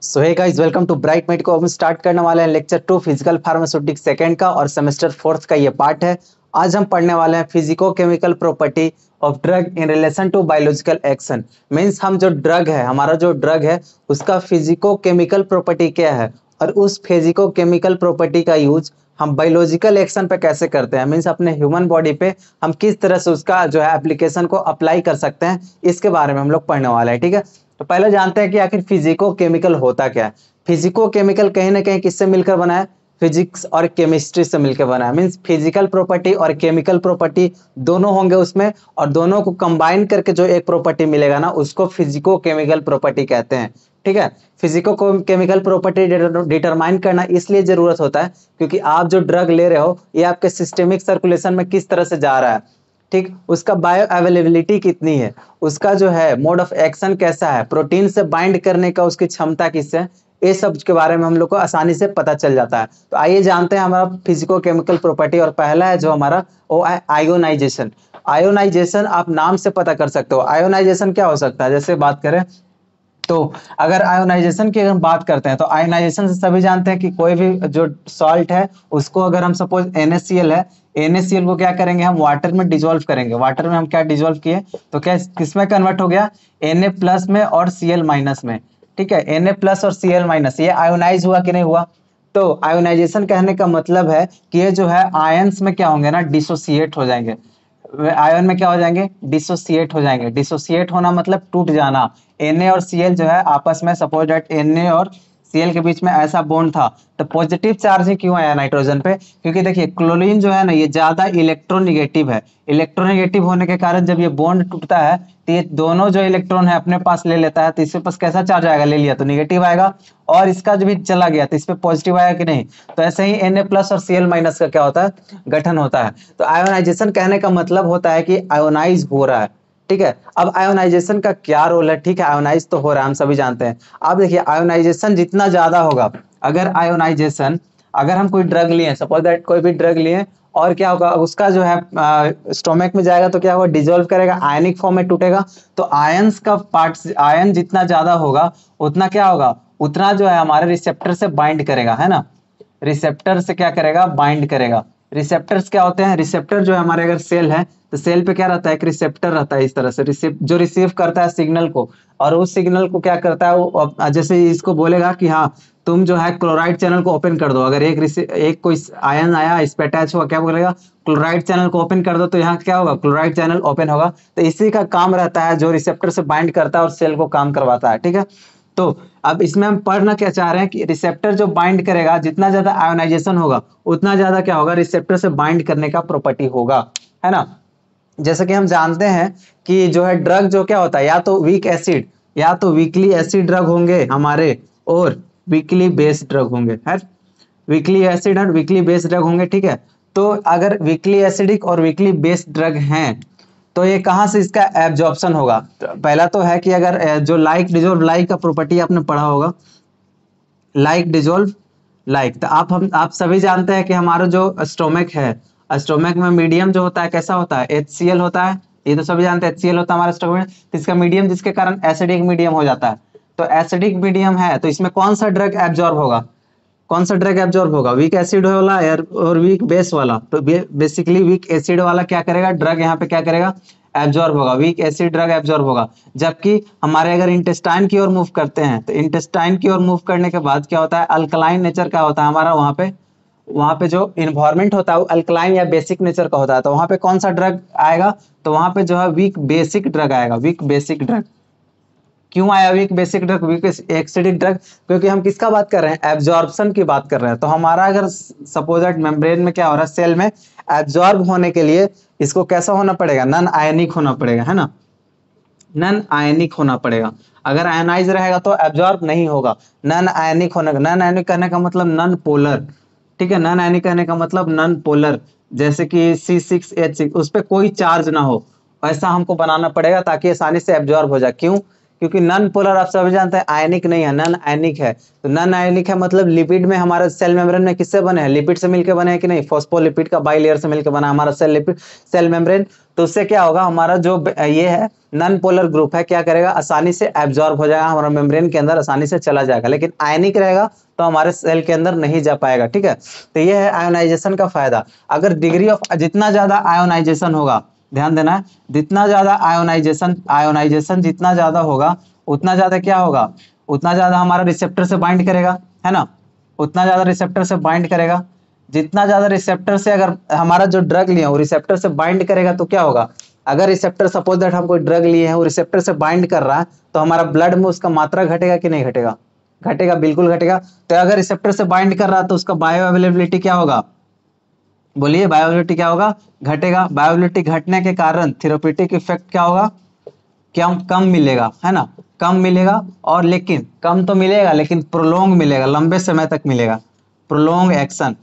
So hey guys, welcome to Bright Med को। हम start करने वाले हैं लेक्चर 2 फिजिकल फार्मास्यूटिक्स सेकंड का और सेमेस्टर 4 का ये पार्ट है। आज हम पढ़ने वाले हैं physico chemical property of drug in relation to biological action. Means हम जो ड्रग है, हमारा जो ड्रग है उसका फिजिको केमिकल प्रॉपर्टी क्या है और उस फिजिको केमिकल प्रॉपर्टी का यूज हम बायोलॉजिकल एक्शन पे कैसे करते हैं। मींस अपने ह्यूमन बॉडी पे हम किस तरह से उसका जो है एप्लीकेशन को अप्लाई कर सकते हैं, इसके बारे में हम लोग पढ़ने वाले हैं। ठीक है, तो पहले जानते हैं कि आखिर फिजिको केमिकल होता क्या है। फिजिको केमिकल कहीं ना कहीं किससे मिलकर बना है? फिजिक्स और केमिस्ट्री से मिलकर बना है। मींस फिजिकल प्रॉपर्टी और केमिकल प्रॉपर्टी दोनों होंगे उसमें, और दोनों को कंबाइन करके जो एक प्रॉपर्टी मिलेगा ना, उसको फिजिको केमिकल प्रॉपर्टी कहते हैं। ठीक है, फिजिको केमिकल प्रॉपर्टी डिटरमाइन करना इसलिए जरूरत होता है क्योंकि आप जो ड्रग ले रहे हो ये आपके सिस्टेमिक सर्कुलेशन में किस तरह से जा रहा है, ठीक, उसका बायो अवेलेबिलिटी कितनी है, उसका जो है मोड ऑफ एक्शन कैसा है, प्रोटीन से बाइंड करने का उसकी क्षमता किससे है, ये सब के बारे में हम लोग को आसानी से पता चल जाता है। तो आइए जानते हैं हमारा फिजिको केमिकल प्रॉपर्टी। और पहला है जो हमारा वो है आयोनाइजेशन। आयोनाइजेशन आप नाम से पता कर सकते हो। आयोनाइजेशन क्या हो सकता है, जैसे बात करें तो अगर आयोनाइजेशन की हम बात करते हैं तो आयोनाइजेशन से सभी जानते हैं कि कोई भी जो सॉल्ट है उसको अगर हम सपोज NaCl है, NaCl को क्या करेंगे, हम वाटर में डिजोल्व करेंगे। वाटर में हम क्या डिजोल्व किए तो क्या किसमें कन्वर्ट हो गया, Na+ में और Cl- में। ठीक है, Na+ और Cl-, ये आयोनाइज हुआ कि नहीं हुआ? तो आयोनाइजेशन कहने का मतलब है कि ये जो है आयंस में क्या होंगे ना, डिसोसिएट हो जाएंगे। आयन में क्या हो जाएंगे, डिसोसिएट हो जाएंगे। डिसोसिएट होना मतलब टूट जाना। Na और Cl जो है आपस में, सपोज दैट Na और Cl के बीच में ऐसा बॉन्ड था, तो पॉजिटिव चार्ज ही क्यों आया नाइट्रोजन पे? क्योंकि देखिए क्लोरीन जो है ना ये ज्यादा इलेक्ट्रोनेगेटिव है। इलेक्ट्रोनेगेटिव होने के कारण जब ये बॉन्ड टूटता है तो ये दोनों जो इलेक्ट्रॉन है अपने पास ले लेता है, तो इसके पास कैसा चार्ज आएगा, ले लिया तो निगेटिव आएगा, और इसका जो भी चला गया तो इस पे पॉजिटिव आया कि नहीं? तो ऐसे ही Na+ और Cl- का क्या होता है, गठन होता है। तो आयोनाइजेशन कहने का मतलब होता है कि आयोनाइज हो रहा है। ठीक है, अब आयोनाइजेशन का क्या रोल है? ठीक है, आयोनाइज तो हो रहा है, हम सभी जानते हैं। अब देखिए आयोनाइजेशन जितना ज्यादा होगा, अगर आयोनाइजेशन, अगर हम कोई ड्रग लिए, सपोज दैट कोई भी ड्रग लिए, और क्या होगा उसका जो है स्टोमक में जाएगा तो क्या होगा, डिजोल्व करेगा, आयनिक फॉर्म में टूटेगा। तो आयंस का पार्ट, आयन जितना ज्यादा होगा उतना क्या होगा, उतना जो है हमारे रिसेप्टर से बाइंड करेगा, है ना। रिसेप्टर से क्या करेगा, बाइंड करेगा। रिसेप्टर्स क्या होते हैं, रिसेप्टर जो है हमारे अगर सेल है तो सेल पे क्या रहता है, एक रिसेप्टर रहता है। इस तरह से जो रिसीव करता है सिग्नल को, और उस सिग्नल को क्या करता है वो, जैसे इसको बोलेगा कि हाँ तुम जो है क्लोराइड चैनल को ओपन कर दो। अगर एक कोई आयन आया, इस पे अटैच हुआ, क्या बोलेगा, क्लोराइड चैनल को ओपन कर दो, तो यहाँ क्या होगा, क्लोराइड चैनल ओपन होगा। तो इसी का काम रहता है, जो रिसेप्टर से बाइंड करता है और सेल को काम करवाता है। ठीक है, तो अब इसमें हम पढ़ना क्या चाह रहे हैं कि रिसेप्टर जो बाइंड करेगा, जितना ज्यादा आयोनाइजेशन होगा उतना ज्यादा क्या होगा, रिसेप्टर से बाइंड करने का प्रॉपर्टी होगा, है ना। जैसे कि हम जानते हैं कि जो है ड्रग जो क्या होता है, या तो वीक एसिड, या तो वीकली एसिड ड्रग होंगे हमारे, और वीकली बेस्ड ड्रग होंगे, है। वीकली एसिड और वीकली बेस्ड ड्रग होंगे। ठीक है, तो अगर वीकली एसिडिक और वीकली बेस्ड ड्रग हैं तो ये कहाँ से इसका एब्जॉर्प्शन होगा? तो पहला तो है कि अगर जो लाइक डिजोल्व लाइक का प्रॉपर्टी आपने पढ़ा होगा, लाइक डिजोल्व लाइक, तो आप सभी जानते हैं कि हमारा जो स्टोमक है, स्टोमक में मीडियम जो होता है कैसा होता है, HCl होता है। ये तो सभी जानते हैं HCl होता है हमारे स्टोमक में। तो इसका मीडियम, जिसके कारण एसिडिक मीडियम हो जाता है। तो एसिडिक मीडियम है तो इसमें कौन सा ड्रग एब्जॉर्ब होगा, कौन सा ड्रग एब्जॉर्ब होगा, वीक एसिड वाला और वीक बेस वाला। तो बेसिकली वीक एसिड वाला क्या करेगा, ड्रग यहाँ पे क्या करेगा, एब्जॉर्ब होगा, वीक एसिड ड्रग एब्जॉर्ब होगा। जबकि हमारे अगर इंटेस्टाइन की ओर मूव करते हैं तो इंटेस्टाइन की ओर मूव करने के बाद क्या होता है, अल्कलाइन नेचर का होता है हमारा, वहां पे जो इन्वायरमेंट होता है वो अल्कलाइन या बेसिक नेचर का होता है। तो वहां पे कौन सा ड्रग आएगा, तो वहां पे जो है वीक बेसिक ड्रग आएगा, वीक बेसिक ड्रग। क्यों आया weak basic drug, weak acidic drug? क्योंकि हम किसका बात कर रहे हैं, एब्जॉर्प्शन की बात कर रहे हैं। तो हमारा अगर सपोज दैट मेम्ब्रेन में क्या हो रहा है, सेल में एब्जॉर्ब होने के लिए इसको कैसा होना पड़ेगा, नन आयनिक होना पड़ेगा, है ना, नन आयनिक होना पड़ेगा। अगर आयनाइज रहेगा तो एब्जॉर्ब नहीं होगा। नन आयनिक होने का, नन आयनिक कहने का मतलब नन पोलर। ठीक है, नन आयनिक कहने का मतलब नन पोलर, जैसे कि C6H6 उस पर कोई चार्ज ना हो, ऐसा हमको बनाना पड़ेगा ताकि आसानी से एब्जॉर्ब हो जाए। क्यों? क्योंकि नन पोलर आप सभी जानते हैं आयनिक नहीं है, नन आयनिक है। तो नन आयनिक है मतलब लिपिड में, हमारा सेल मेम्ब्रेन में किससे बने हैं, लिपिड से मिलकर बने हैं कि नहीं, फॉस्फोलिपिड का बाइलेयर से मिलकर बना हमारा सेल मेम्ब्रेन। तो उससे क्या होगा, हमारा जो ये है नॉन पोलर ग्रुप है, क्या करेगा, आसानी से एब्जॉर्ब हो जाएगा, हमारा मेम्ब्रेन के अंदर आसानी से चला जाएगा। लेकिन आयनिक रहेगा तो हमारे सेल के अंदर नहीं जा पाएगा। ठीक है, तो ये है आयोनाइजेशन का फायदा। अगर डिग्री ऑफ, जितना ज्यादा आयोनाइजेशन होगा, ध्यान देना है, जितना ज्यादा आयोनाइजेशन जितना ज्यादा होगा, उतना ज्यादा क्या होगा, उतना ज्यादा हमारा रिसेप्टर से बाइंड करेगा, है ना, उतना ज्यादा रिसेप्टर से बाइंड करेगा। जितना ज्यादा रिसेप्टर से अगर हमारा जो ड्रग लिए वो रिसेप्टर से बाइंड करेगा तो क्या होगा, अगर रिसेप्टर, सपोज दैट हम कोई ड्रग लिए हैं, वो रिसेप्टर से बाइंड कर रहा है, तो हमारा ब्लड में उसका मात्रा घटेगा कि नहीं घटेगा, घटेगा, बिल्कुल घटेगा। तो अगर रिसेप्टर से बाइंड कर रहा है तो उसका बायो अवेलेबिलिटी क्या होगा, बोलिए, बायोअवेलेबिलिटी क्या होगा, घटेगा। बायोअवेलेबिलिटी घटने के कारण थेरेप्यूटिक इफेक्ट क्या होगा, क्या कम मिलेगा, है ना, कम मिलेगा। और लेकिन कम तो मिलेगा, लेकिन प्रोलोंग मिलेगा, लंबे समय तक मिलेगा। प्रोलोंग एक्शन,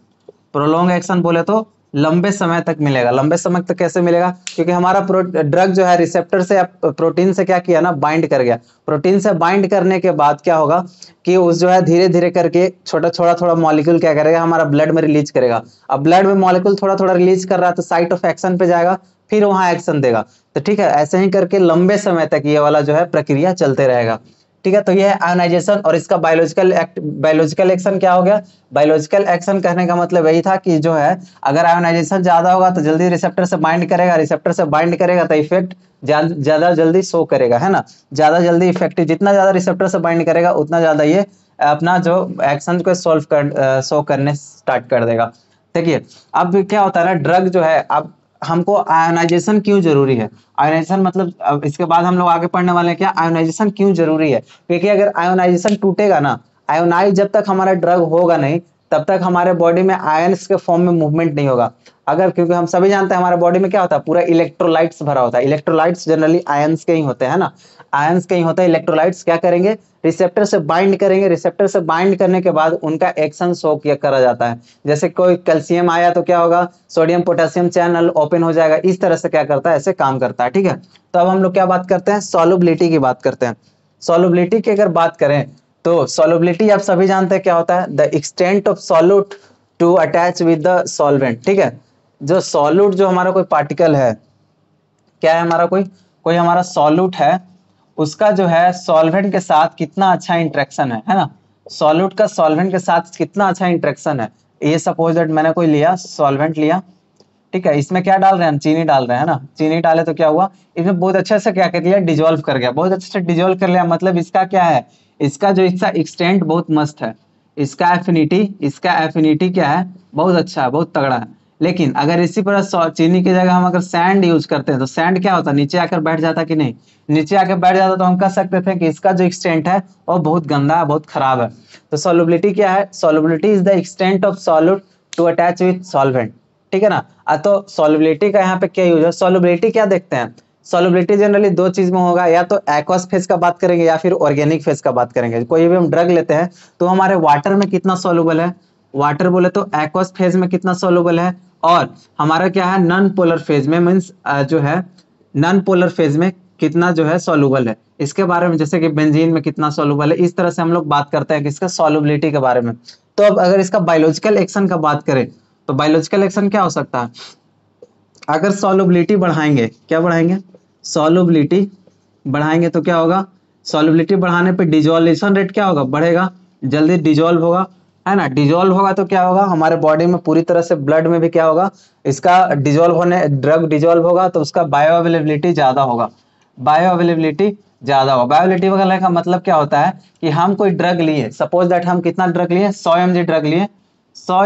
प्रोलोंग एक्शन बोले तो लंबे समय तक मिलेगा। लंबे समय तक कैसे मिलेगा, क्योंकि हमारा ड्रग जो है रिसेप्टर से प्रोटीन से क्या किया ना, बाइंड कर गया। प्रोटीन से बाइंड करने के बाद क्या होगा कि उस जो है धीरे धीरे करके थोड़ा मॉलिक्यूल क्या करेगा, हमारा ब्लड में रिलीज करेगा। अब ब्लड में मॉलिक्यूल थोड़ा थोड़ा रिलीज कर रहा है तो साइट ऑफ एक्शन पे जाएगा, फिर वहां एक्शन देगा। तो ठीक है, ऐसे ही करके लंबे समय तक ये वाला जो है प्रक्रिया चलते रहेगा। ठीक है, तो ये है आयोनाइजेशन। और इसका बायोलॉजिकल एक्शन क्या हो गया, बायोलॉजिकल एक्शन कहने का मतलब यही था कि जो है अगर आयोनाइजेशन ज्यादा होगा तो जल्दी रिसेप्टर से बाइंड करेगा, रिसेप्टर से बाइंड करेगा तो इफेक्ट ज्यादा जल्दी शो करेगा, है ना, ज्यादा जल्दी इफेक्टिव। जितना ज्यादा रिसेप्टर से बाइंड करेगा उतना ज्यादा ये अपना जो एक्शन को शो करने स्टार्ट कर देगा। देखिए, अब क्या होता है ना, ड्रग जो है, अब हमको आयोनाइजेशन क्यों जरूरी है, आयोनाइजेशन मतलब अब इसके बाद हम लोग आगे पढ़ने वाले हैं क्या, आयोनाइजेशन क्यों जरूरी है। क्योंकि अगर आयोनाइजेशन टूटेगा ना, आयोनाइज जब तक हमारा ड्रग होगा नहीं, तब तक हमारे बॉडी में आयंस के फॉर्म में मूवमेंट नहीं होगा। अगर, क्योंकि हम सभी जानते हैं हमारे बॉडी में क्या होता है, पूरा इलेक्ट्रोलाइट्स भरा होता है। इलेक्ट्रोलाइट्स जनरली आयंस के ही होते हैं ना, आयंस के ही होते हैं। इलेक्ट्रोलाइट्स क्या करेंगे, रिसेप्टर से बाइंड करेंगे, रिसेप्टर से बाइंड करने के बाद उनका एक्शन शो किया करा जाता है। जैसे कोई कैल्शियम आया तो क्या होगा, सोडियम पोटेशियम चैनल ओपन हो जाएगा, इस तरह से क्या करता है, ऐसे काम करता है। ठीक है, तो अब हम लोग क्या बात करते हैं, सॉल्युबिलिटी की बात करते हैं। सॉल्युबिलिटी की अगर बात करें तो सॉल्युबिलिटी आप सभी जानते हैं क्या होता है, the extent of solute to attach with the solvent. ठीक है, जो सॉल्यूट, जो हमारा कोई पार्टिकल है, क्या है हमारा, कोई कोई हमारा सॉल्यूट है, उसका जो है सॉल्वेंट के साथ कितना अच्छा इंटरेक्शन है ना, सॉल्यूट का सॉल्वेंट के साथ कितना अच्छा इंटरेक्शन है। ये सपोज दैट मैंने कोई लिया, सॉल्वेंट लिया, ठीक है, इसमें क्या डाल रहे हैं हम, चीनी डाल रहे हैं ना, चीनी डाले तो क्या हुआ, इसमें बहुत अच्छे से क्या कर दिया, डिजोल्व कर गया, बहुत अच्छे से डिजोल्व कर लिया। मतलब इसका क्या है, इसका जो इसका एक्सटेंट बहुत मस्त है, इसका एफिनिटी क्या है, बहुत अच्छा है, बहुत तगड़ा है। लेकिन अगर इसी पर चीनी की जगह हम अगर सैंड यूज करते हैं तो सैंड क्या होता है, नीचे आकर बैठ जाता कि नहीं, नीचे आकर बैठ जाता, तो हम कह सकते थे कि इसका जो एक्सटेंट है वो बहुत गंदा है, बहुत खराब है। तो सॉल्युबिलिटी क्या है, solubility is the extent of solute to attach with solvent. ठीक है ना, तो सॉल्युबिलिटी का यहाँ पे क्या यूज है, सॉल्युबिलिटी क्या देखते हैं, सॉल्युबिलिटी जनरली दो चीज में होगा, या तो एक्वस फेज का बात करेंगे या फिर ऑर्गेनिक फेज का बात करेंगे। कोई भी हम ड्रग लेते हैं तो हमारे वाटर में कितना सॉल्युबल है, वाटर बोले तो एक्वस फेज में कितना सॉल्युबल है, और हमारा क्या है नॉन पोलर फेज में, मीन्स जो है नॉन पोलर फेज में कितना जो है सॉल्युबल है, इसके बारे में, जैसे कि बेंजीन में कितना सॉल्युबल है, इस तरह से हम लोग बात करते हैं किसका, सॉल्युबिलिटी के बारे में। तो अब अगर इसका बायोलॉजिकल एक्शन का बात करें तो बायोलॉजिकल एक्शन क्या हो सकता है, अगर सॉल्युबिलिटी बढ़ाएंगे, क्या बढ़ाएंगे, सॉल्युबिलिटी बढ़ाएंगे तो क्या होगा, सॉल्युबिलिटी बढ़ाने पे डिजोल्यूशन रेट क्या होगा, बढ़ेगा, जल्दी डिजोल्व होगा, है ना, डिजोल्व होगा तो क्या होगा, हमारे बॉडी में पूरी तरह से ब्लड में भी क्या होगा, इसका डिजोल्व होने, ड्रग डिजोल्व होगा तो उसका बायो अवेलेबिलिटी ज्यादा होगा, बायो अवेलेबिलिटी ज्यादा होगा। बायोअवेलेबिलिटी वगैरह का मतलब क्या होता है कि हम कोई ड्रग लिए, सपोज दैट हम कितना ड्रग लिए, 100 mg ड्रग लिए, 100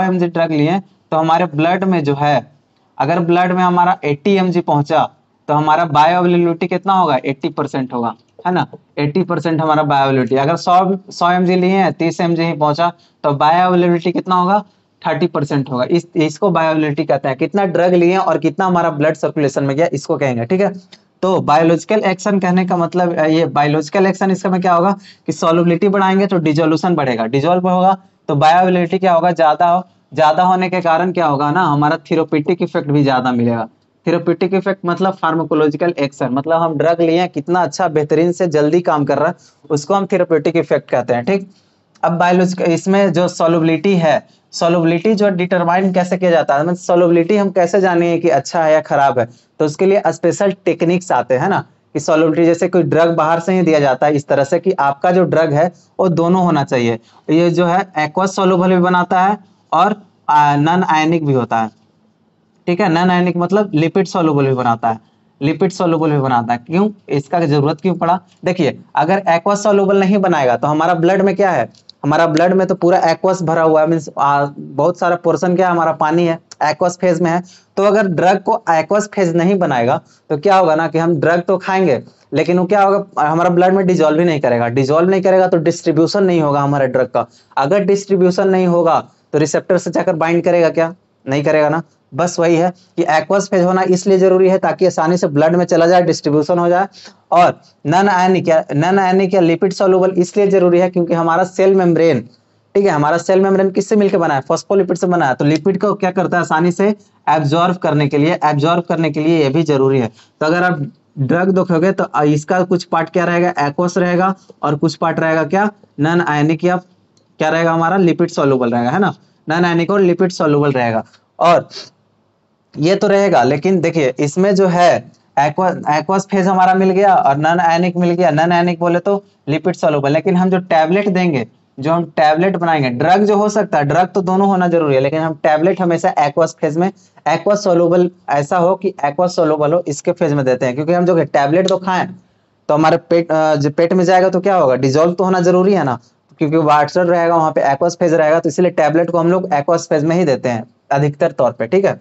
mg ड्रग लिए, तो हमारे ब्लड में जो है, अगर ब्लड में हमारा 80 mg पहुंचा तो हमारा बायो अवेलेबिलिटी कितना होगा, 80% होगा, है ना, 80% हमारा बायो अवेलेबिलिटी। अगर 100 mg लिए हैं, 30 mg ही पहुंचा तो बायो अवेलेबिलिटी कितना होगा, 30% होगा। इसको बायो अवेलेबिलिटी कहते हैं, कितना ड्रग लिए और कितना हमारा ब्लड सर्कुलेशन में गया, इसको कहेंगे। ठीक है, तो बायोलॉजिकल एक्शन कहने का मतलब ये बायोलॉजिकल एक्शन, इसका में क्या होगा कि सॉल्युबिलिटी बढ़ाएंगे तो डिजोल्यूशन बढ़ेगा, डिजोल्व होगा तो बायोअवेलेबिलिटी क्या होगा, ज्यादा होने के कारण क्या होगा ना, हमारा थेरेप्यूटिक इफेक्ट भी ज्यादा मिलेगा। थेरेप्यूटिक इफेक्ट मतलब फार्माकोलॉजिकल एक्शन, मतलब हम ड्रग लिए कितना अच्छा बेहतरीन से जल्दी काम कर रहा है, उसको हम थेरेप्यूटिक इफेक्ट कहते हैं। ठीक, अब बायोलॉजिकल इसमें जो सॉल्युबिलिटी है, सॉल्युबिलिटी जो डिटरमाइन कैसे किया जाता है, मतलब सॉल्युबिलिटी हम कैसे जानेंगे कि अच्छा है या खराब है, तो उसके लिए स्पेशल टेक्निक्स आते हैं ना, कि सॉल्युबिलिटी जैसे कोई ड्रग बाहर से ही दिया जाता है इस तरह से कि आपका जो ड्रग है वो दोनों होना चाहिए, ये जो है एक्वस सॉल्युबल भी बनाता है और नॉन आयनिक भी होता है, ठीक है। नॉन आयनिक मतलब लिपिड सॉल्युबल भी बनाता है, लिपिड सॉल्युबल भी बनाता है। क्यों, इसका जरूरत क्यों पड़ा, देखिए अगर एक्वस सॉल्युबल नहीं बनाएगा तो हमारा ब्लड में क्या है, हमारा ब्लड में तो पूरा एक्वस भरा हुआ है, मींस बहुत सारा पोर्शन क्या है, हमारा पानी है, एक्वस फेज में है। तो अगर ड्रग को एक्वस फेज नहीं बनाएगा तो क्या होगा ना, कि हम ड्रग तो खाएंगे लेकिन वो क्या होगा, हमारा ब्लड में डिजोल्व ही नहीं करेगा, डिजोल्व नहीं करेगा तो डिस्ट्रीब्यूशन नहीं होगा हमारे ड्रग का। अगर डिस्ट्रीब्यूशन नहीं होगा तो रिसेप्टर से जाकर बाइंड करेगा क्या, नहीं करेगा ना। बस वही है कि एक्वस फेज होना इसलिए जरूरी है ताकि आसानी से ब्लड में चला जाए, डिस्ट्रीब्यूशन हो जाए। और नॉन आयनिक या लिपिड सॉल्युबल इसलिए जरूरी है क्योंकि हमारा सेल मेम्ब्रेन, ठीक है, हमारा सेल मेम्ब्रेन किससे मिलकर बना है, फॉस्फोलिपिड से बना है। तो लिपिड को क्या करता है, आसानी से एब्जॉर्ब करने के लिए ये भी जरूरी है। तो अगर आप ड्रग देखोगे तो इसका कुछ पार्ट क्या रहेगा, एक्वस रहेगा, और कुछ पार्ट रहेगा क्या, नॉन आयनिक या क्या रहेगा, हमारा लिपिड सॉल्युबल रहेगा, है ना, नॉन आयनिक और लिपिड सॉल्युबल रहेगा। और ये तो रहेगा, लेकिन देखिए इसमें जो है एक्वस फेज हमारा मिल गया और नॉन आयनिक मिल गया, नॉन आयनिक बोले तो लिपिड सॉल्युबल। लेकिन हम जो टैबलेट देंगे, जो हम टैबलेट बनाएंगे, ड्रग जो हो सकता है, ड्रग तो दोनों होना जरूरी है, लेकिन हम टैबलेट हमेशा एक्वस फेज में, एक्वस सॉल्युबल ऐसा हो कि एक्वस सॉल्युबल हो, इसके फेज में देते हैं। क्योंकि हम जो टैबलेट तो खाएं तो हमारे जो पेट में जाएगा तो क्या होगा, डिजोल्व तो होना जरूरी है ना, क्योंकि वाटर रहेगा वहां पे, एक्वस फेज रहेगा, तो इसलिए टैबलेट को हम लोग एक्वस फेज में ही देते हैं अधिकतर तौर पे, ठीक है।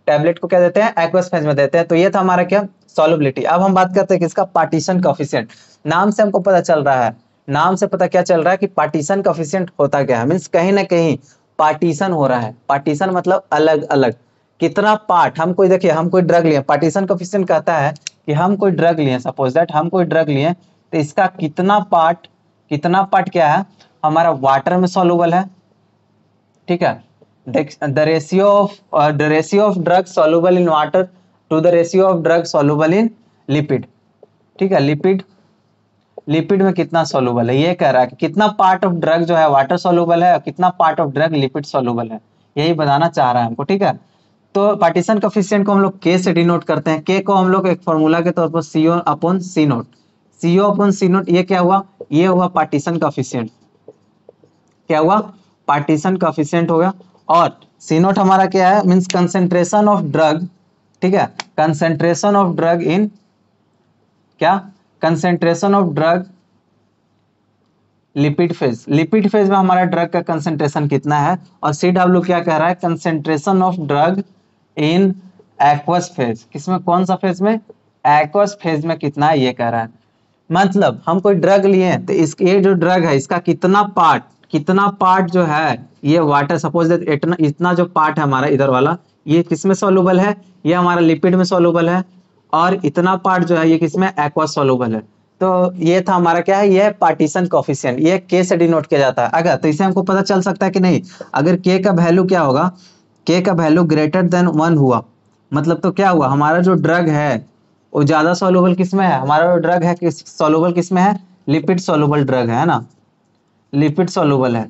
टैबलेट को क्या देते हैं, एक्वस फेज में देते हैं। तो ये था हमारा क्या, सॉल्युबिलिटी। अब हम बात करते हैं किसका, पार्टीशन कोएफिशिएंट। नाम से हमको पता चल रहा है, नाम से पता क्या चल रहा है कि पार्टीशन कोएफिशिएंट होता क्या है, मींस कहीं ना कहीं पार्टीशन हो रहा है। पार्टीशन मतलब अलग अलग, कितना पार्ट, हम कोई देखिए हम कोई ड्रग लिए, पार्टीशन कोएफिशिएंट कहता है कि हम कोई ड्रग लिए, सपोज दैट हम कोई ड्रग लिए, तो इसका कितना पार्ट क्या है, हमारा वाटर में सॉल्युबल है, ठीक है। the ratio of drug soluble in water to the ratio of drug soluble in lipid, ठीक है। लिपिड में कितना सोलुबल है, ये कह रहा है कि कितना पार्ट ऑफ ड्रग जो है वाटर सोलुबल है और कितना part of drug lipid soluble है, यही बताना चाह रहा है हमको, ठीक है। तो पार्टीशन कोएफिशिएंट को हम लोग के से डिनोट करते हैं। के को हम लोग एक फॉर्मूला के तौर पर CO upon C note, CO upon C note, ये क्या हुआ, ये हुआ पार्टीशन कोएफिशिएंट, क्या हुआ, पार्टीशन कोएफिशिएंट हो गया। और सी नोट हमारा क्या है, मींस कंसेंट्रेशन ऑफ ड्रग, ठीक है, कंसेंट्रेशन ऑफ ड्रग इन क्या, concentration of drug lipid phase, lipid phase में हमारा ड्रग का कंसेंट्रेशन कितना है। और CW क्या कह रहा है, concentration of drug in aqueous phase, किसमें, कौन सा फेज में, एक्वस फेज में कितना है, ये कह रहा है। मतलब हम कोई ड्रग लिए तो ये जो ड्रग है इसका कितना पार्ट जो है, ये वाटर, सपोज दैट इतना जो पार्ट है हमारा इधर वाला, ये किसमें सॉल्युबल है, ये हमारा लिपिड में सॉल्युबल है, और इतना पार्ट जो है ये किसमें, एक्वस सॉल्युबल है। तो ये था हमारा क्या है, ये पार्टीशन कोएफिशिएंट, ये के से डिनोट किया जाता है। अगर तो इसे हमको पता चल सकता है कि नहीं, अगर के का वैल्यू क्या होगा, के का वैल्यू ग्रेटर देन 1 हुआ, मतलब तो क्या हुआ, हमारा जो ड्रग है वो ज्यादा सॉल्युबल किसमें है, हमारा जो ड्रग है सॉल्युबल किसमें है, लिपिड सॉल्युबल ड्रग है ना, लिपिड सॉल्युबल है।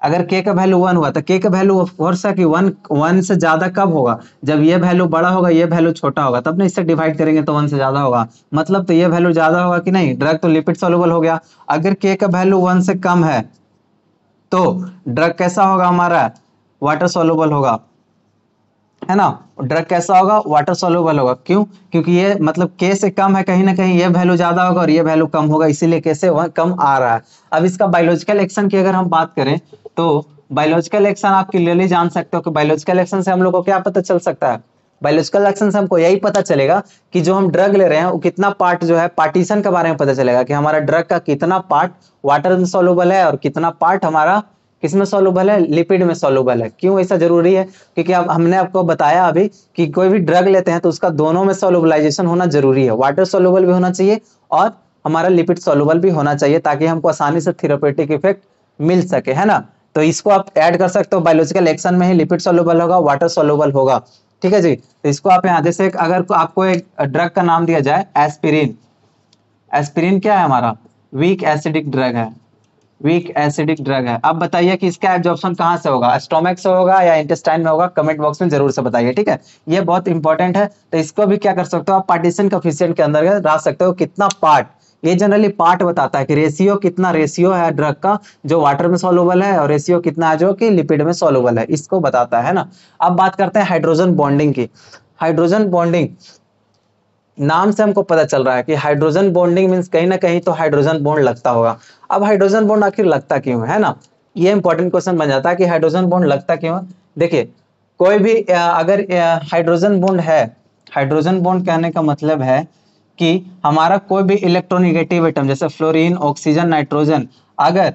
अगर के का वैल्यू 1 हुआ तो के का वैल्यू ऑफ कोर्स है कि 1 से ज्यादा कब होगा, जब ये वैल्यू बड़ा होगा ये वैल्यू छोटा होगा, तब ना इससे डिवाइड करेंगे तो 1 से ज्यादा होगा, मतलब तो ये वैल्यू ज्यादा होगा कि नहीं, ड्रग तो लिपिड सॉल्युबल हो गया। अगर के का वैल्यू 1 से कम है तो ड्रग कैसा होगा हमारा, वाटर सॉल्युबल होगा, है ना। ड्रग कैसा होगा, वाटर सॉल्युबल होगा। क्यों, क्योंकि ये मतलब के से कम है, कहीं ना कहीं ये वैल्यू ज्यादा होगा और ये वैल्यू कम होगा, इसीलिए के से कम आ रहा है। अब इसका बायोलॉजिकल एक्शन की अगर हम बात करें तो बायोलॉजिकल एक्शन आप क्लियरली जान सकते हो कि बायोलॉजिकल एक्शन से हम लोग को क्या पता चल सकता है, बायोलॉजिकल एक्शन से हमको यही पता चलेगा कि जो हम ड्रग ले रहे हैं वो कितना पार्ट जो है, पार्टीशन के बारे में पता चलेगा कि हमारा ड्रग का कितना पार्ट वाटर में सॉल्युबल है और कितना पार्ट हमारा किसमें सॉल्युबल है, लिपिड में सॉल्युबल है। क्यों ऐसा जरूरी है, क्योंकि अब हमने आपको बताया अभी कि कोई भी ड्रग लेते हैं तो उसका दोनों में सॉल्युबलाइजेशन होना जरूरी है, वाटर सॉल्युबल भी होना चाहिए और हमारा लिपिड सॉल्युबल भी होना चाहिए, ताकि हमको आसानी से थेरेप्यूटिक इफेक्ट मिल सके, है ना। तो इसको आप ऐड कर सकते हो, बायोलॉजिकल एक्शन में ही लिपिड सॉल्युबल होगा, वाटर सॉल्युबल होगा, ठीक है जी। तो इसको आप यहाँ जैसे अगर आपको एक ड्रग का नाम दिया जाए एस्पिरिन, एस्पिरिन क्या है हमारा, वीक एसिडिक ड्रग है, वीक एसिडिक ड्रग है। अब बताइए कि इसका एब्जॉर्प्शन कहाँ से होगा, स्टोमक से होगा या इंटेस्टाइन में होगा, कमेंट बॉक्स में जरूर से बताइए, ठीक है। ये बहुत इंपॉर्टेंट है, तो इसको भी क्या कर सकते हो आप, पार्टीशन कोएफिशिएंट के अंदर डाल सकते हो, कितना पार्ट, ये जनरली पार्ट बताता है कि रेशियो कितना रेशियो है ड्रग का जो वाटर में सॉल्युबल है और रेशियो कितना है जो कि लिपिड में सॉल्युबल है, इसको बताता है ना। अब बात करते हैं हाइड्रोजन बॉन्डिंग की। हाइड्रोजन बॉन्डिंग नाम से हमको पता चल रहा है कि हाइड्रोजन बॉन्डिंग मींस कहीं ना कहीं तो हाइड्रोजन बॉन्ड लगता होगा। अब हाइड्रोजन बॉन्ड आखिर लगता क्यों है ना, ये इंपॉर्टेंट क्वेश्चन बन जाता है कि हाइड्रोजन बॉन्ड लगता क्यों है। देखिए कोई भी अगर हाइड्रोजन बॉन्ड है, हाइड्रोजन बॉन्ड कहने का मतलब है कि हमारा कोई भी इलेक्ट्रोनेगेटिव एटम जैसे फ्लोरीन, ऑक्सीजन, नाइट्रोजन, अगर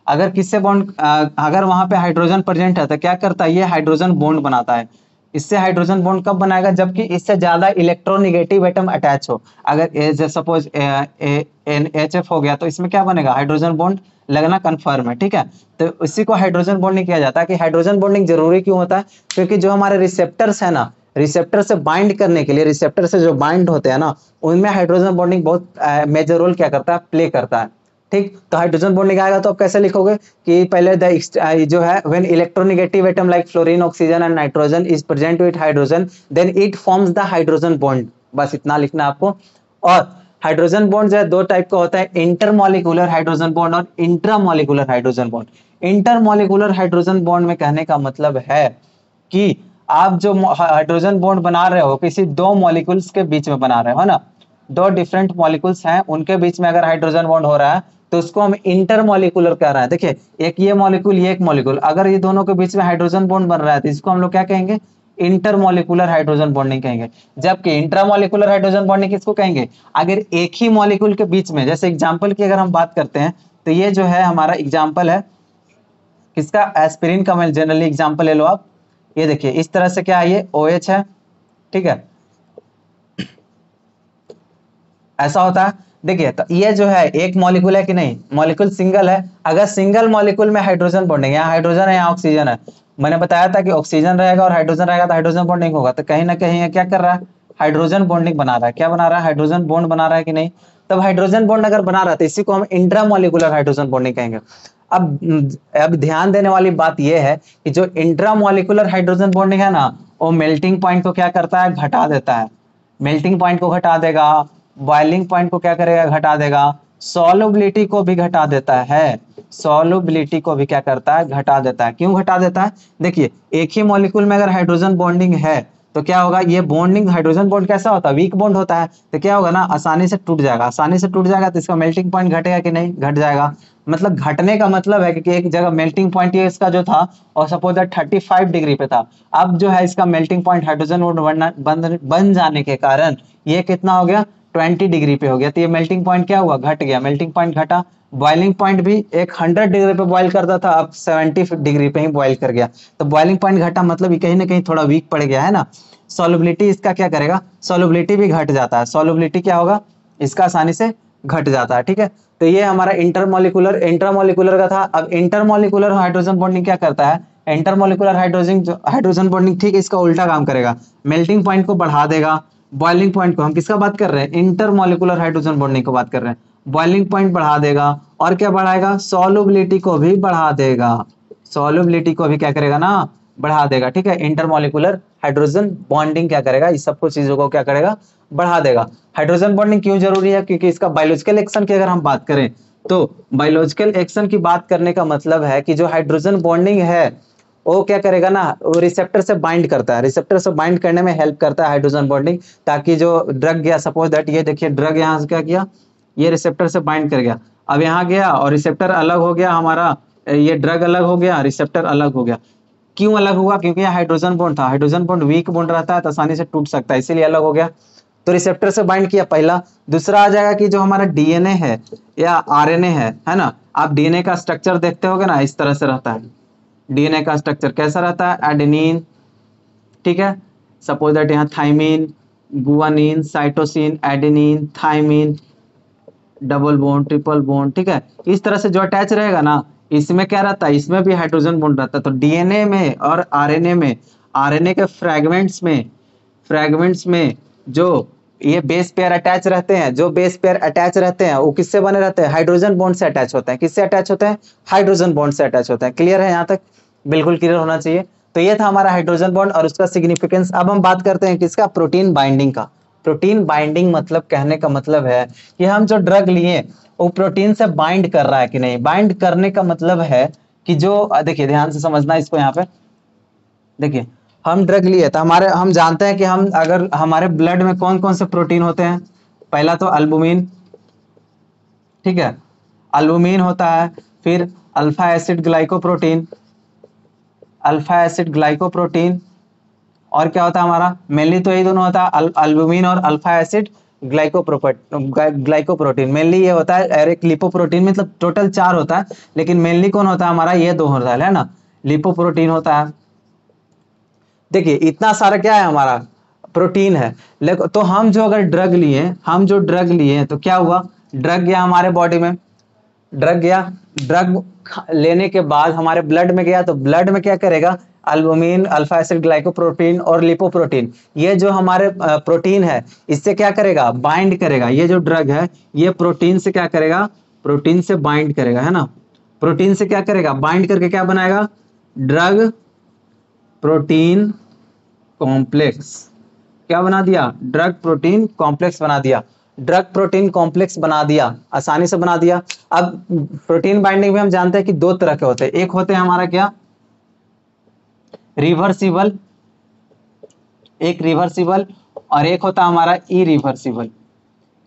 अगर किससे बॉन्ड अगर वहां पे हाइड्रोजन प्रेजेंट है तो क्या करता है, ये हाइड्रोजन बॉन्ड बनाता है। इससे हाइड्रोजन बॉन्ड कब बनाएगा, जबकि इससे ज्यादा इलेक्ट्रोनेगेटिव एटम अटैच हो। अगर सपोज NHF हो गया तो इसमें क्या बनेगा, हाइड्रोजन बॉन्ड लगना कंफर्म है, ठीक है। तो इसी को हाइड्रोजन बॉन्डिंग किया जाता है। कि हाइड्रोजन बॉन्डिंग जरूरी क्यों होता है, क्योंकि जो हमारे रिसेप्टर्स है ना, रिसेप्टर से बाइंड करने के लिए, रिसेप्टर से जो बाइंड होते हैं ना, उनमें हाइड्रोजन बॉन्डिंग बहुत मेजर रोल क्या करता है, प्ले करता है, ठीक। तो हाइड्रोजन बॉन्डिंग आएगा तो आप कैसे लिखोगे कि पहले जो है when electronegative atom like fluorine, oxygen and nitrogen is present with hydrogen then it forms the hydrogen bond, बस इतना लिखना है आपको। और हाइड्रोजन बॉन्ड जो है दो टाइप का होता है, इंटरमॉलिक्यूलर हाइड्रोजन बॉन्ड और intramolecular hydrogen bond. Intermolecular hydrogen bond में कहने का मतलब है कि आप जो हाइड्रोजन बॉन्ड बना रहे हो किसी दो मॉलिक्यूल्स के बीच में बना रहे हो ना, दो डिफरेंट मॉलिक्यूल्स हैं उनके बीच में अगर हाइड्रोजन बॉन्ड हो रहा है तो उसको हम इंटरमॉलिक्यूलर कह रहे हैं। देखिए एक ये मॉलिक्यूल ये एक मॉलिक्यूल, अगर ये दोनों के बीच में हाइड्रोजन बॉन्ड बन रहा है तो इसको हम लोग क्या कहेंगे, इंटरमॉलिक्यूलर हाइड्रोजन बॉन्डिंग कहेंगे। जबकि इंट्रामॉलिक्यूलर हाइड्रोजन बॉन्डिंग किसको कहेंगे, अगर एक ही मॉलिक्यूल के बीच में, जैसे एग्जांपल की अगर हम बात करते हैं तो ये जो है हमारा एग्जांपल है किसका, एस्पिरिन का मैं जनरली एग्जांपल ले लो आप। ये देखिए इस तरह से क्या है, ये OH है, ठीक है, ऐसा होता है। देखिए तो ये जो है एक मॉलिक्यूल है कि नहीं, मॉलिक्यूल सिंगल है। अगर सिंगल मॉलिक्यूल में हाइड्रोजन बॉन्डिंग, यहाँ हाइड्रोजन है यहाँ ऑक्सीजन है, मैंने बताया था कि ऑक्सीजन रहेगा और हाइड्रोजन रहेगा तो हाइड्रोजन बॉन्डिंग होगा, तो कहीं ना कहीं ये क्या कर रहा है, हाइड्रोजन बॉन्डिंग बना रहा है। क्या बना रहा है, हाइड्रोजन बॉन्ड बना रहा है कि नहीं। तब हाइड्रोजन बॉन्ड अगर बना रहा है तो इसी को हम इंट्रामॉलिक्यूलर हाइड्रोजन बॉन्डिंग कहेंगे। अब ध्यान देने वाली बात यह है कि जो इंट्रामॉलिक्यूलर हाइड्रोजन बॉन्डिंग है ना, वो मेल्टिंग पॉइंट को क्या करता है, घटा देता है। मेल्टिंग पॉइंट को घटा देगा, बॉइलिंग पॉइंट को क्या करेगा, घटा देगा, सॉल्युबिलिटी को भी घटा देता है। सॉल्युबिलिटी को भी क्या करता है, घटा देता है। क्यों घटा देता है, देखिए एक ही मॉलिक्यूल में अगर हाइड्रोजन बॉन्डिंग है तो क्या होगा, ये बॉन्डिंग हाइड्रोजन बॉन्ड कैसा होता है, वीक बॉन्ड होता है, तो क्या होगा ना, आसानी से टूट जाएगा। आसानी से टूट जाएगा तो इसका मेल्टिंग पॉइंट घटेगा कि नहीं, घट जाएगा। मतलब घटने का मतलब है कि एक जगह मेल्टिंग पॉइंट ये इसका जो था और सपोज 35 डिग्री पे था, अब जो है इसका मेल्टिंग पॉइंट हाइड्रोजन बॉन्ड बन जाने के कारण ये कितना हो गया, 20 डिग्री पे हो गया। तो ये मेल्टिंग पॉइंट क्या हुआ, घट गया, मेल्टिंग पॉइंट घटा। बॉइलिंग पॉइंट भी एक 100 डिग्री पे बॉइल करता था, अब 70 डिग्री पे ही बॉइल कर गया, तो बॉइलिंग पॉइंट घटा, मतलब ये कहीं ना कहीं थोड़ा वीक पड़ गया है ना। सॉल्युबिलिटी इसका क्या करेगा, सॉल्युबिलिटी भी घट जाता है, सॉल्युबिलिटी क्या होगा इसका, आसानी से घट जाता है, ठीक है। तो ये हमारा इंटरमॉलिक्यूलर इंट्रामॉलिक्यूलर का था। अब इंटरमॉलिक्यूलर हाइड्रोजन बॉन्डिंग क्या करता है, इंटरमॉलिक्यूलर हाइड्रोजन बॉन्डिंग ठीक इसका उल्टा काम करेगा, मेल्टिंग पॉइंट को बढ़ा देगा, बॉइलिंग पॉइंट को, हम किसका बात कर रहे हैं, इंटरमॉलिक्यूलर हाइड्रोजन बॉन्डिंग को बात कर रहे हैं, बॉइलिंग पॉइंट बढ़ा देगा और क्या बढ़ाएगा, सॉल्युबिलिटी को भी बढ़ा देगा, सॉल्युबिलिटी को भी क्या करेगा ना, बढ़ा देगा, ठीक है। इंटरमॉलिक्यूलर हाइड्रोजन बॉन्डिंग क्या करेगा, इस सब कुछ चीजों को क्या करेगा, बढ़ा देगा। हाइड्रोजन बॉन्डिंग क्यों जरूरी है, क्योंकि इसका बायोलॉजिकल एक्शन की अगर हम बात करें तो बायोलॉजिकल एक्शन की बात करने का मतलब है कि जो हाइड्रोजन बॉन्डिंग है वो क्या करेगा ना, वो रिसेप्टर से बाइंड करता है, रिसेप्टर से बाइंड करने में हेल्प करता है हाइड्रोजन बॉन्डिंग, ताकि जो ड्रग गया, सपोज दैट ये देखिए ड्रग यहाँ से क्या किया, ये रिसेप्टर से बाइंड कर गया, अब यहाँ गया और रिसेप्टर अलग हो गया हमारा, ये ड्रग अलग हो गया, रिसेप्टर अलग हो गया। क्यों अलग हुआ, क्योंकि यहाँ हाइड्रोजन बॉन्ड था, हाइड्रोजन बॉन्ड वीक बॉन्ड रहता है तो आसानी से टूट सकता है, इसीलिए अलग हो गया। तो रिसेप्टर से बाइंड किया पहला। दूसरा आ जाएगा कि जो हमारा डीएनए है या आरएनए है ना, आप डीएनए का स्ट्रक्चर देखते होगे ना, इस तरह से रहता है। डीएनए का स्ट्रक्चर कैसा रहता है, एडेनिन, ठीक है, सपोज दैट यहाँ thymine, guanine, cytosine, adenine, thymine, double bond, triple bond, ठीक है। इस तरह से जो अटैच रहेगा ना, इसमें क्या रहता है, इसमें भी हाइड्रोजन बॉन्ड रहता है। तो डीएनए में और आरएनए में, आरएनए के फ्रैगमेंट्स में जो ये बेस पेयर अटैच रहते हैं, जो बेस पेयर अटैच रहते हैं वो किससे बने रहते हैं, हाइड्रोजन बॉन्ड से अटैच होते हैं। किससे अटैच होते हैं, हाइड्रोजन बॉन्ड से अटैच होते हैं। क्लियर है यहाँ तक, बिल्कुल क्लियर होना चाहिए। तो ये था हमारा हाइड्रोजन बॉन्ड और उसका सिग्निफिकेंस। अब हम बात करते हैं किसका, प्रोटीन बाइंडिंग का। प्रोटीन बाइंडिंग मतलब कहने का मतलब है कि हम जो ड्रग लिए वो प्रोटीन से बाइंड कर रहा है कि नहीं। बाइंड करने का मतलब है कि जो देखिए ध्यान से समझना इसको, यहाँ पे देखिए हम ड्रग लिए तो हम जानते हैं कि हम अगर हमारे ब्लड में कौन कौन से प्रोटीन होते हैं। पहला तो अल्बुमिन, ठीक है, अल्बुमिन होता है। फिर alpha acid glycoprotein, alpha acid glycoprotein. और क्या होता है हमारा, मेनली तो यही दोनों होता है, अल्बुमिन और अल्फा एसिड ग्लाइकोप्रोटीन। मेनली ये होता है, और एक लिपोप्रोटीन, मतलब टोटल 4 होता है, लेकिन मेनली कौन होता है हमारा, ये 2 होता है ना, लिपोप्रोटीन होता है। देखिए इतना सारा क्या है हमारा, प्रोटीन है। लेकिन तो हम जो अगर ड्रग लिए, हम जो ड्रग लिए तो क्या हुआ, ड्रग गया हमारे बॉडी में, ड्रग गया, ड्रग लेने के बाद हमारे ब्लड में गया, तो ब्लड में क्या करेगा, अल्बुमिन, अल्फा एसिड ग्लाइकोप्रोटीन और लिपोप्रोटीन, ये जो हमारे प्रोटीन है इससे क्या करेगा, बाइंड करेगा। ये जो ड्रग है ये प्रोटीन से क्या करेगा, प्रोटीन से बाइंड करेगा, है ना। प्रोटीन से क्या करेगा, बाइंड करके क्या बनाएगा, ड्रग प्रोटीन कॉम्प्लेक्स। क्या बना दिया, ड्रग प्रोटीन कॉम्प्लेक्स बना दिया। ड्रग प्रोटीन कॉम्प्लेक्स बना दिया, आसानी से बना दिया। अब प्रोटीन बाइंडिंग में हम जानते हैं कि 2 तरह के होते हैं। एक होते हैं हमारा क्या, रिवर्सिबल, एक रिवर्सिबल, और एक होता है हमारा इरिवर्सिबल।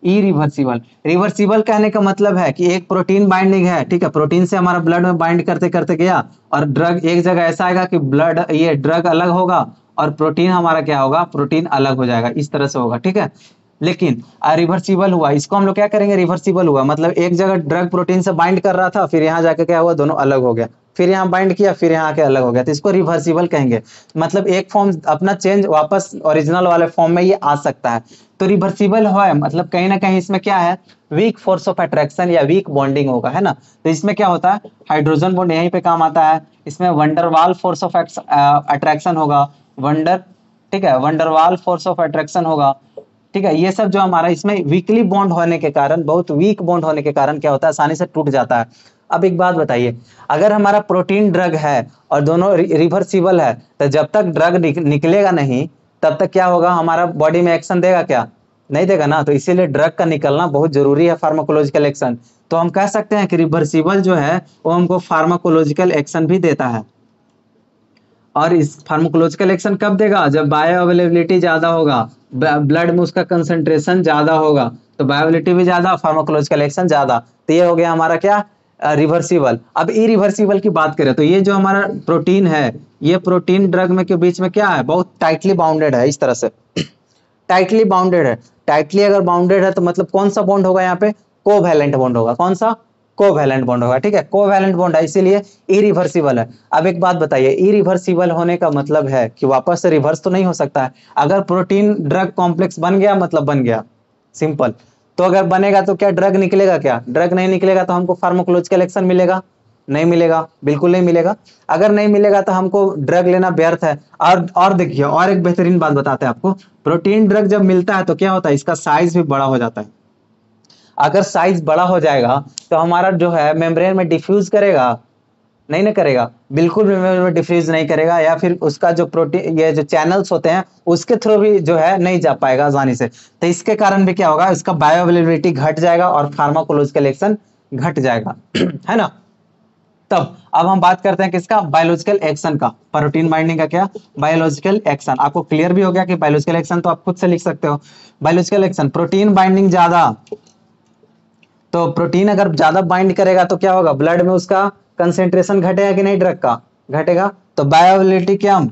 इरिवर्सिबल, रिवर्सिबल कहने का मतलब है कि एक प्रोटीन बाइंडिंग है, ठीक है, प्रोटीन से हमारा ब्लड में बाइंड करते करते गया और ड्रग एक जगह ऐसा आएगा कि ब्लड, ये ड्रग अलग होगा और प्रोटीन हमारा क्या होगा, प्रोटीन अलग हो जाएगा, इस तरह से होगा, ठीक है। लेकिन रिवर्सिबल हुआ, इसको हम लोग क्या करेंगे, रिवर्सिबल हुआ मतलब एक जगह ड्रग प्रोटीन से बाइंड कर रहा था, फिर यहाँ जाके क्या हुआ, दोनों अलग हो गया, फिर यहाँ बाइंड किया, फिर यहाँ के अलग हो गया, तो इसको रिवर्सिबल कहेंगे। मतलब एक फॉर्म अपना चेंज वापस ओरिजिनल वाले फॉर्म में ये आ सकता है। तो रिवर्सिबल है मतलब कहीं ना कहीं इसमें क्या है, वीक फोर्स ऑफ अट्रैक्शन या वीक बॉन्डिंग होगा, है ना। तो इसमें क्या होता है, हाइड्रोजन बॉन्ड यहीं पे काम आता है। इसमें वंडरवाल फोर्स ऑफ अट्रैक्शन होगा, वंडर, ठीक है, वंडरवाल फोर्स ऑफ अट्रैक्शन होगा, ठीक है। ये सब जो हमारा इसमें वीकली बॉन्ड होने के कारण, बहुत वीक बॉन्ड होने के कारण क्या होता है, आसानी से टूट जाता है। अब एक बात बताइए, अगर हमारा प्रोटीन ड्रग है और दोनों रिवर्सिबल है, तो जब तक ड्रग निकलेगा नहीं तब तक क्या होगा, हमारा बॉडी में एक्शन देगा क्या, नहीं देगा ना। तो इसीलिए ड्रग का निकलना बहुत जरूरी है, फार्माकोलॉजिकल एक्शन। तो हम कह सकते हैं कि रिवर्सिबल जो है वो हमको फार्माकोलॉजिकल एक्शन भी देता है। और इस फार्माकोलॉजिकल एक्शन कब देगा, जब बायो अवेलेबिलिटी ज्यादा होगा, ब्लड में उसका कंसंट्रेशन ज्यादा होगा, तो बायोअवेलेबिलिटी भी ज्यादा, फार्माकोलॉजिकल एक्शन ज्यादा। तो ये हो गया हमारा क्या, रिवर्सिबल। अब इरिवर्सिबल की बात करें तो ये जो हमारा प्रोटीन है, ये प्रोटीन ड्रग में के बीच में क्या है, बहुत टाइटली बाउंडेड है, इस तरह से टाइटली बाउंडेड है। टाइटली अगर बाउंडेड है तो मतलब कौन सा बॉन्ड होगा यहाँ पे, कोवैलेंट बॉन्ड होगा। कौन सा, कोवैलेंट बॉन्ड होगा, ठीक है, कोवैलेंट बॉन्ड है, इसीलिए इरिवर्सिबल है। अब एक बात बताइए, इरिवर्सिबल होने का मतलब है कि वापस से रिवर्स तो नहीं हो सकता है। अगर प्रोटीन ड्रग कॉम्प्लेक्स बन गया मतलब बन गया, सिंपल। तो अगर बनेगा तो क्या ड्रग निकलेगा, क्या ड्रग नहीं निकलेगा तो हमको फार्माकोलॉजिकल एक्शन मिलेगा, नहीं मिलेगा, बिल्कुल नहीं मिलेगा। अगर नहीं मिलेगा तो हमको ड्रग लेना व्यर्थ है। और देखिए, और एक बेहतरीन बात बताते हैं आपको, प्रोटीन ड्रग जब मिलता है तो क्या होता है, इसका साइज भी बड़ा हो जाता है। अगर साइज बड़ा हो जाएगा तो हमारा जो है मेम्ब्रेन में डिफ्यूज करेगा, नहीं ना करेगा, बिल्कुल भी मेम्ब्रेन में डिफ्यूज नहीं करेगा, या फिर उसका जो प्रोटीन, ये जो चैनल्स होते हैं उसके थ्रू भी जो है नहीं जा पाएगा आसानी से। तो इसके कारण भी क्या होगा, इसका बायो अवेलेबिलिटी घट जाएगा और फार्माकोलॉजिकल एक्शन घट जाएगा है ना। तब अब हम बात करते हैं किसका, बायोलॉजिकल एक्शन का। प्रोटीन बाइंडिंग का क्या, बायोलॉजिकल एक्शन। आपको क्लियर भी हो गया कि बायोलॉजिकल एक्शन तो आप खुद से लिख सकते हो। बायोलॉजिकल एक्शन, प्रोटीन बाइंडिंग ज्यादा, तो प्रोटीन अगर ज्यादा बाइंड करेगा तो क्या होगा, ब्लड में उसका कंसेंट्रेशन घटेगा कि नहीं, ड्रग का घटेगा, तो बायो अवेलेबिलिटी कम,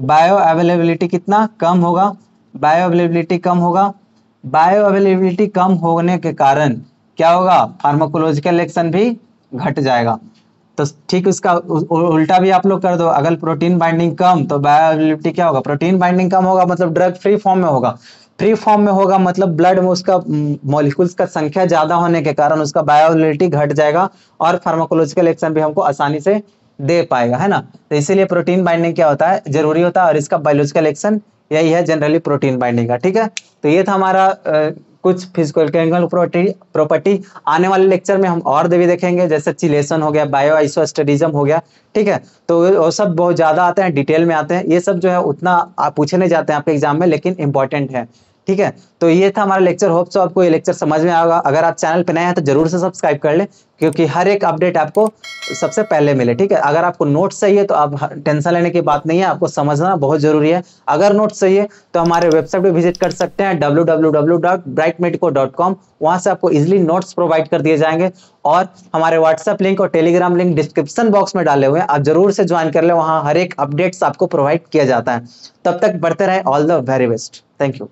बायो अवेलेबिलिटी कितना कम होगा, बायो अवेलेबिलिटी कम होगा। बायो अवेलेबिलिटी कम होने के कारण क्या होगा, फार्माकोलॉजिकल एक्शन भी घट जाएगा। तो ठीक उसका उल्टा भी आप लोग कर दो, अगर प्रोटीन बाइंडिंग कम तो बायोअवेलेबिलिटी क्या होगा, प्रोटीन बाइंडिंग कम होगा मतलब ड्रग फ्री फॉर्म में होगा। फ्री फॉर्म में होगा मतलब ब्लड में उसका मॉलिक्यूल्स का संख्या ज्यादा होने के कारण उसका बायोअवेलेबिलिटी घट जाएगा और फार्माकोलॉजिकल एक्शन भी हमको आसानी से दे पाएगा, है ना। तो इसीलिए प्रोटीन बाइंडिंग क्या होता है, जरूरी होता है, और इसका बायोलॉजिकल एक्शन यही है जनरली प्रोटीन बाइंडिंग का। ठीक है, तो ये था हमारा कुछ फिजिकल केमिकल प्रॉपर्टी। आने वाले लेक्चर में हम और भी देखेंगे, जैसे चिलेशन हो गया, बायो आइसोस्टेरिज्म हो गया। ठीक है, तो वो सब बहुत ज्यादा आते हैं, डिटेल में आते हैं, ये सब जो है उतना आप पूछे नहीं जाते हैं आपके एग्जाम में, लेकिन इंपॉर्टेंट है। ठीक है, तो ये था हमारा लेक्चर। होप सो आपको ये लेक्चर समझ में आएगा। अगर आप चैनल पे नए हैं तो जरूर से सब्सक्राइब कर ले, क्योंकि हर एक अपडेट आपको सबसे पहले मिले। ठीक है, अगर आपको नोट्स चाहिए तो आप टेंशन लेने की बात नहीं है, आपको समझना बहुत जरूरी है। अगर नोट्स चाहिए तो हमारे वेबसाइट पे विजिट कर सकते हैं www.brightmedico.com। वहां से आपको इजिली नोट्स प्रोवाइड कर दिए जाएंगे, और हमारे व्हाट्सएप लिंक और टेलीग्राम लिंक डिस्क्रिप्शन बॉक्स में डाले हुए हैं, आप जरूर से ज्वाइन कर ले, वहां हर एक अपडेट्स आपको प्रोवाइड किया जाता है। तब तक बढ़ते रहे, all the very best, thank you.